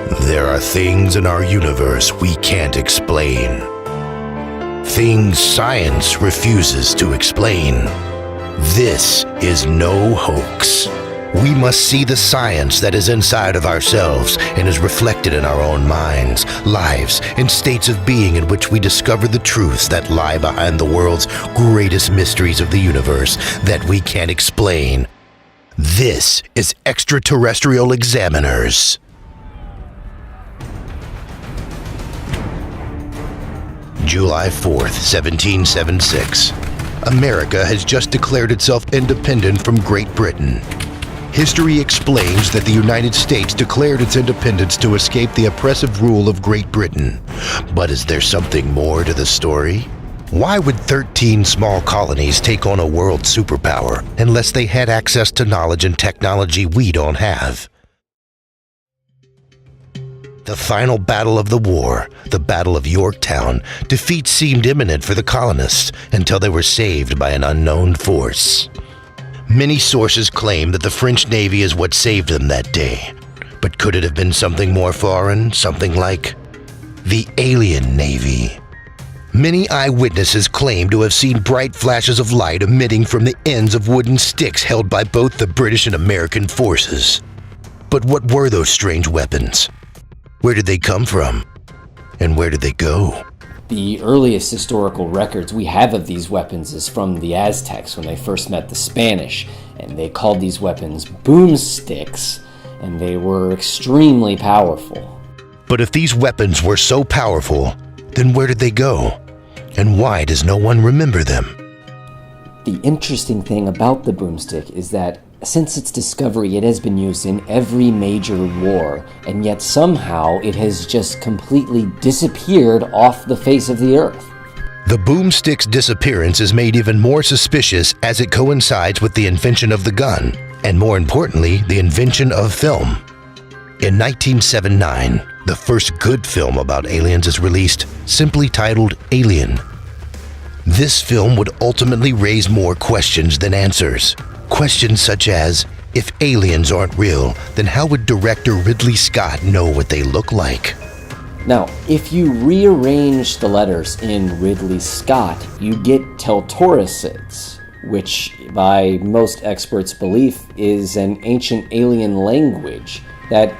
There are things in our universe we can't explain. Things science refuses to explain. This is no hoax. We must see the science that is inside of ourselves and is reflected in our own minds, lives, and states of being in which we discover the truths that lie behind the world's greatest mysteries of the universe that we can't explain. This is Extraterrestrial Examiners. July 4th, 1776. America has just declared itself independent from Great Britain. History explains that the United States declared its independence to escape the oppressive rule of Great Britain. But is there something more to the story? Why would 13 small colonies take on a world superpower unless they had access to knowledge and technology we don't have? The final battle of the war, the Battle of Yorktown, defeat seemed imminent for the colonists until they were saved by an unknown force. Many sources claim that the French Navy is what saved them that day. But could it have been something more foreign, something like the Alien Navy? Many eyewitnesses claim to have seen bright flashes of light emitting from the ends of wooden sticks held by both the British and American forces. But what were those strange weapons? Where did they come from? And where did they go? The earliest historical records we have of these weapons is from the Aztecs when they first met the Spanish, and they called these weapons boomsticks, and they were extremely powerful. But if these weapons were so powerful, then where did they go? And why does no one remember them? The interesting thing about the boomstick is that since its discovery, it has been used in every major war, and yet somehow it has just completely disappeared off the face of the earth. The boomstick's disappearance is made even more suspicious as it coincides with the invention of the gun, and more importantly, the invention of film. In 1979, the first good film about aliens is released, simply titled Alien. This film would ultimately raise more questions than answers. Questions such as, if aliens aren't real, then how would director Ridley Scott know what they look like? Now, if you rearrange the letters in Ridley Scott, you get Teltoricids, which by most experts' belief is an ancient alien language that,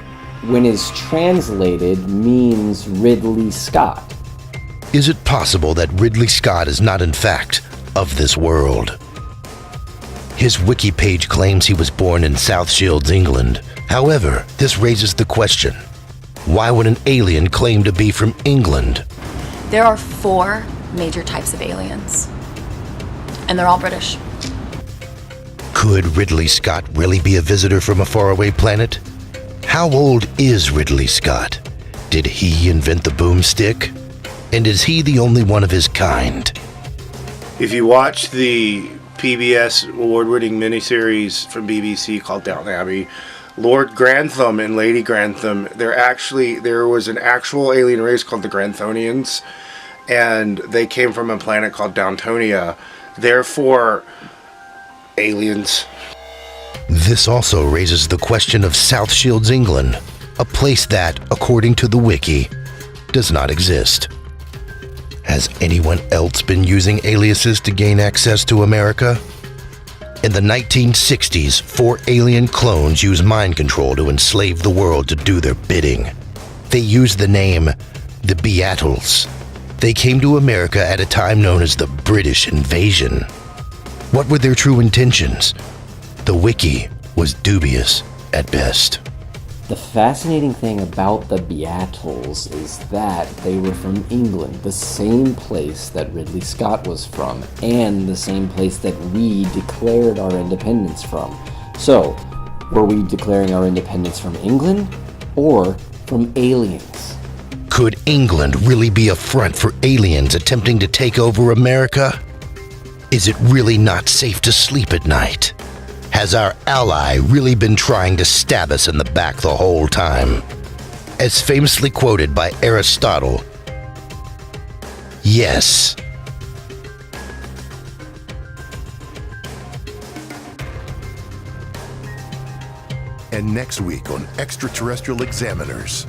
when is translated, means Ridley Scott. Is it possible that Ridley Scott is not in fact of this world? His wiki page claims he was born in South Shields, England. However, this raises the question, why would an alien claim to be from England? There are 4 major types of aliens, and they're all British. Could Ridley Scott really be a visitor from a faraway planet? How old is Ridley Scott? Did he invent the boomstick? And is he the only one of his kind? If you watch the PBS award-winning miniseries from BBC called Downton Abbey, Lord Grantham and Lady Grantham, there was an actual alien race called the Granthonians, and they came from a planet called Downtonia, therefore aliens. This also raises the question of South Shields, England, a place that, according to the wiki, does not exist. Has anyone else been using aliases to gain access to America? In the 1960s, 4 alien clones used mind control to enslave the world to do their bidding. They used the name the Beatles. They came to America at a time known as the British Invasion. What were their true intentions? The wiki was dubious at best. The fascinating thing about the Beatles is that they were from England, the same place that Ridley Scott was from, and the same place that we declared our independence from. So, were we declaring our independence from England or from aliens? Could England really be a front for aliens attempting to take over America? Is it really not safe to sleep at night? Has our ally really been trying to stab us in the back the whole time? As famously quoted by Aristotle, yes. And next week on Extraterrestrial Examiners,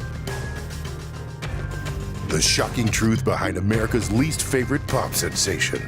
The shocking truth behind America's least favorite pop sensation.